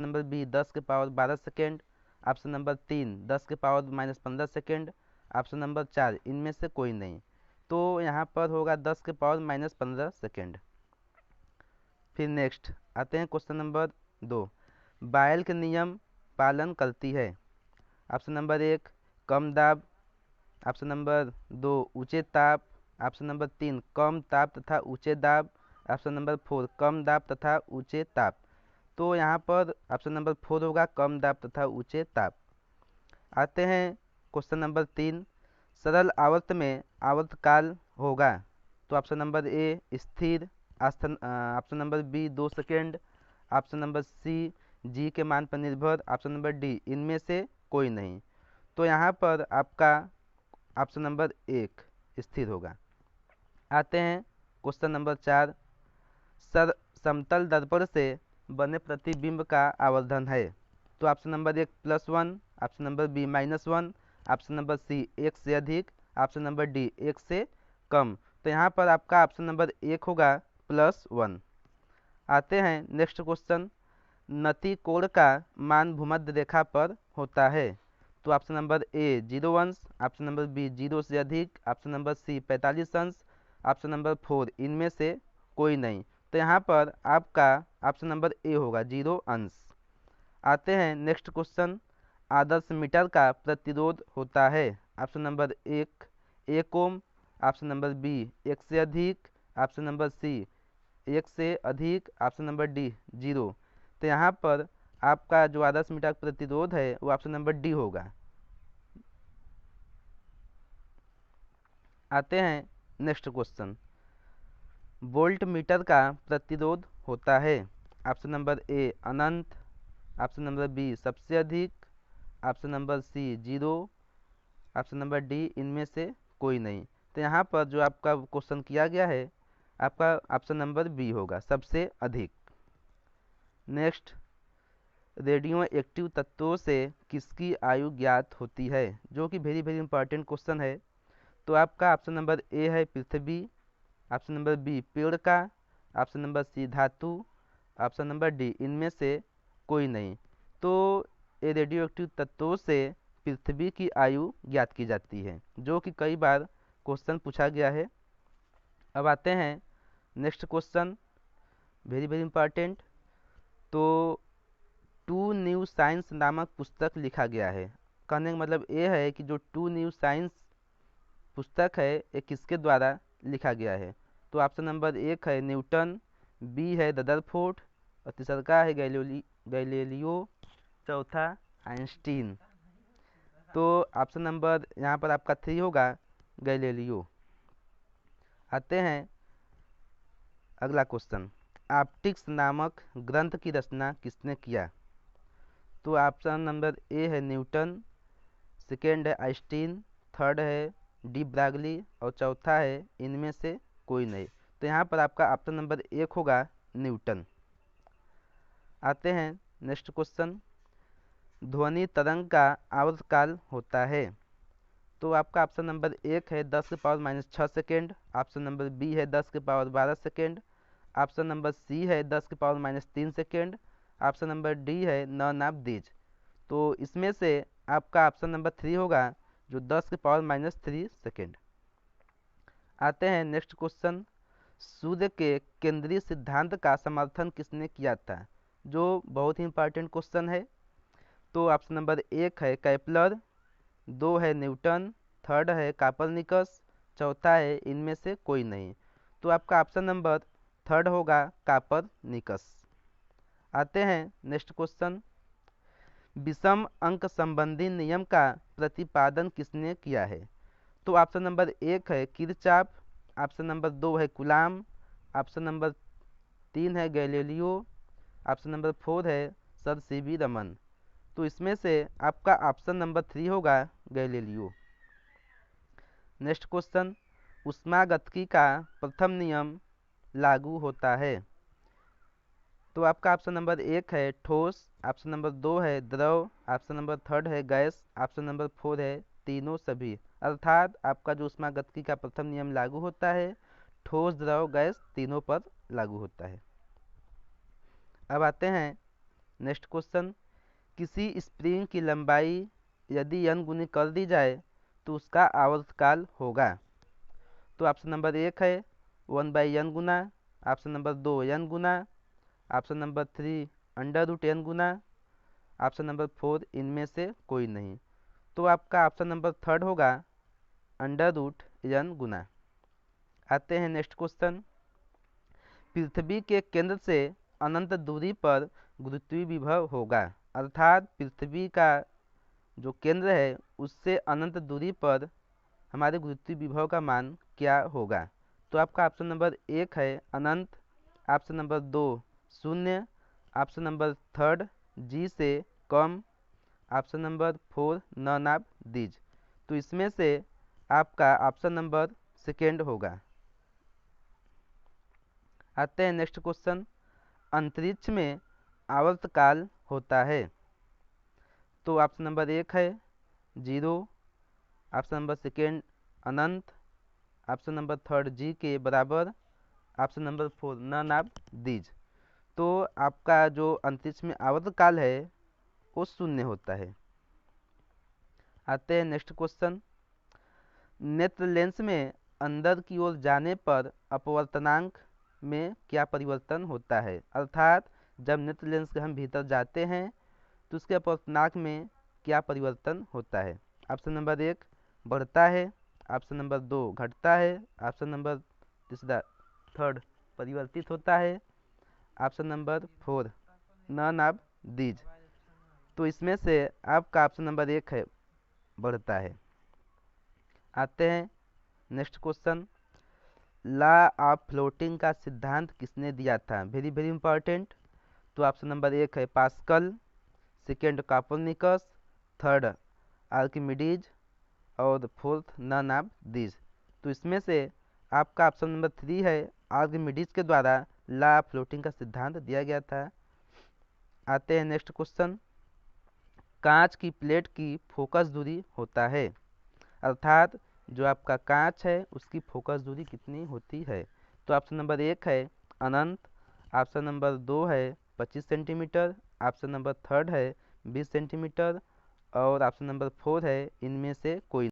Option number B 10 के power 12 second, option number 3 10 के power -15 second, option number 4 इनमें से कोई नहीं। तो यहाँ पर होगा 10 के पावर -15 सेकेंड। फिर नेक्स्ट आते हैं क्वेश्चन नंबर 2, बायल के नियम पालन करती है। ऑप्शन नंबर 1 कम दाब, ऑप्शन नंबर 2 ऊंचे ताप, ऑप्शन नंबर 3 कम ताप तथा ऊंचे दाब, ऑप्शन नंबर 4 कम दाब तथा ऊंचे ताप। तो यहाँ पर ऑप्शन नंबर 4 होगा कम दाब तथा ऊंचे ताप। आते हैं क्वेश्चन नंबर 3, सरल आवर्त में आवर्तकाल होगा। तो ऑप्शन नंबर ए स्थिर, option number B 2 second, option number C g के मान पर निर्भर, ऑप्शन नंबर डी इनमें से कोई नहीं। तो यहाँ पर आपका ऑप्शन नंबर 1 स्थिर होगा। आते हैं क्वेश्चन नंबर 4, सर समतल दर्पण से बने प्रतिबिंब का आवर्धन है। तो option number 1 +1, option number B -1, option number C 1 से अधिक, ऑप्शन नंबर डी 1 से कम। तो यहाँ पर आपका ऑप्शन नंबर 1 होगा +1। आते हैं नेक्स्ट क्वेश्चन, नति कोण का मान भूमध्य रेखा पर होता है। तो ऑप्शन नंबर ए 0 अंश, ऑप्शन नंबर बी 0 से अधिक, ऑप्शन नंबर सी 45 अंश, ऑप्शन नंबर 4 इनमें से कोई नहीं। तो यहाँ पर आपका ऑप्शन नंबर ए होगा 0 अंश। आते हैं नेक्स्ट क्वेश्चन, आदर्श मीटर का प्रतिरोध होता है। ऑप्शन नंबर 1 1 ओम, ऑप्शन नंबर बी 1 से अधिक, ऑप्शन नंबर सी 1 से अधिक, ऑप्शन नंबर डी 0। तो यहाँ पर आपका जो आदर्श मीटर प्रतिरोध है वो ऑप्शन नंबर डी होगा। आते हैं नेक्स्ट क्वेश्चन, वोल्ट मीटर का प्रतिरोध होता है। ऑप्शन नंबर ए अनंत, ऑप्शन नंबर बी सबसे अधिक, option number C 0, option number D इनमें से कोई नहीं। तो यहाँ पर जो आपका क्वेश्चन किया गया है आपका ऑप्शन नंबर बी होगा सबसे अधिक। नेक्स्ट, रेडियो एक्टिव तत्वों से किसकी आयु ज्ञात होती है, जो कि वेरी वेरी इंपॉर्टेंट क्वेश्चन है। तो आपका ऑप्शन नंबर ए है पृथ्वी, ऑप्शन नंबर बी पेड़ का, ऑप्शन नंबर सी धातु, ऑप्शन नंबर डी इनमें से कोई नहीं। तो ये रेडियो एक्टिव तत्वों से पृथ्वी की आयु ज्ञात की जाती है, जो कि कई बार क्वेश्चन पूछा गया है। अब आते हैं next question, very very important. तो टू न्यू साइंस नामक पुस्तक लिखा गया है। कहने का मतलब ये है कि जो टू न्यू साइंस पुस्तक है ये किसके द्वारा लिखा गया है। तो ऑप्शन नंबर 1 है न्यूटन, बी है रदरफोर्ड, और तीसरा है गैलीलियो, चौथा आइंस्टीन। तो ऑप्शन नंबर यहाँ पर आपका 3 होगा गैलीलियो। आते हैं अगला क्वेश्चन, ऑप्टिक्स नामक ग्रंथ की रचना किसने किया। तो ऑप्शन नंबर ए है न्यूटन, सेकेंड है आइंस्टीन, थर्ड है डी ब्रागली, और चौथा है इनमें से कोई नहीं। तो यहाँ पर आपका ऑप्शन नंबर 1 होगा न्यूटन। आते हैं नेक्स्ट क्वेश्चन, ध्वनि तरंग का आवर्तकाल होता है। तो आपका ऑप्शन नंबर 1 है 10 के power -6 second, option number B है 10 के power 12 second, option number C है 10 के power -3 second, option number D है नॉन ऑफ दीज। तो इसमें से आपका ऑप्शन नंबर 3 होगा जो 10 के पावर -3 सेकेंड। आते हैं नेक्स्ट क्वेश्चन, सूर्य के केंद्रीय सिद्धांत का समर्थन किसने किया था, जो बहुत ही इंपॉर्टेंट क्वेश्चन है। तो ऑप्शन नंबर 1 है कैपलर, 2 है न्यूटन, थर्ड है कापरनिकस, चौथा है इनमें से कोई नहीं। तो आपका ऑप्शन नंबर थर्ड होगा कापरनिकस। आते हैं नेक्स्ट क्वेश्चन, विषम अंक संबंधी नियम का प्रतिपादन किसने किया है। तो ऑप्शन नंबर 1 है किरचॉफ, ऑप्शन नंबर 2 है कूलाम, ऑप्शन नंबर 3 है गैलीलियो, ऑप्शन नंबर 4 है सर सीवी रमन। तो इसमें से आपका ऑप्शन नंबर 3 होगा गैलीलियो। नेक्स्ट क्वेश्चन, ऊष्मागतिकी का प्रथम नियम लागू होता है। तो आपका ऑप्शन नंबर 1 है ठोस, ऑप्शन नंबर 2 है द्रव, ऑप्शन नंबर 3 है गैस, ऑप्शन नंबर 4 है तीनों सभी। अर्थात आपका जो ऊष्मागतिकी का प्रथम नियम लागू होता है ठोस द्रव गैस तीनों पर लागू होता है। अब आते हैं नेक्स्ट क्वेश्चन, किसी स्प्रिंग की लंबाई यदि n गुनी कर दी जाए तो उसका आवर्तकाल होगा। तो ऑप्शन नंबर 1 है 1/n गुना, ऑप्शन नंबर 2 n गुना, ऑप्शन नंबर 3 √n गुना, ऑप्शन नंबर 4 इनमें से कोई नहीं। तो आपका ऑप्शन नंबर 3 होगा √n गुना। आते हैं नेक्स्ट क्वेश्चन, पृथ्वी के केंद्र से अनंत दूरी पर गुरुत्वीय विभव होगा, अर्थात पृथ्वी का जो केंद्र है उससे अनंत दूरी पर हमारे गुरुत्वीय विभव का मान क्या होगा। तो आपका ऑप्शन नंबर 1 है अनंत, ऑप्शन नंबर 2 शून्य, ऑप्शन नंबर 3 जी से कम, option number 4 none of these. तो इसमें से आपका ऑप्शन नंबर सेकेंड होगा। आते हैं नेक्स्ट क्वेश्चन, अंतरिक्ष में आवर्तकाल होता है। तो ऑप्शन नंबर 1 है 0, ऑप्शन नंबर सेकेंड अनंत, ऑप्शन नंबर 3 जी के बराबर, option number 4 none of these. तो आपका जो अंतरिक्ष में आवर्तकाल है वो शून्य होता है। आते हैं नेक्स्ट क्वेश्चन, नेत्र लेंस में अंदर की ओर जाने पर अपवर्तनांक में क्या परिवर्तन होता है, अर्थात जब नेत्र लेंस के हम भीतर जाते हैं तो उसके अपवर्तनांक में क्या परिवर्तन होता है। ऑप्शन नंबर 1 बढ़ता है, ऑप्शन नंबर 2 घटता है, ऑप्शन नंबर तीसरा थर्ड परिवर्तित होता है, option number 4 none of these. तो इसमें से आपका ऑप्शन नंबर 1 है बढ़ता है। आते हैं next question, law of floating का सिद्धांत किसने दिया था, वेरी वेरी इंपॉर्टेंट। तो ऑप्शन नंबर 1 है pascal, second Copernicus, third Archimedes और फोर्थ नन ऑफ दीज। तो इसमें से आपका ऑप्शन नंबर 3 है आर्किमिडीज के द्वारा लॉ ऑफ फ्लोटिंग का सिद्धांत दिया गया था। आते हैं नेक्स्ट क्वेश्चन, कांच की प्लेट की फोकस दूरी होता है, अर्थात जो आपका कांच है उसकी फोकस दूरी कितनी होती है। तो ऑप्शन नंबर 1 है अनंत, ऑप्शन नंबर 2 है 25 सेंटीमीटर, ऑप्शन नंबर 3 है 20 सेंटीमीटर और ऑप्शन नंबर 4 है इनमें से कोई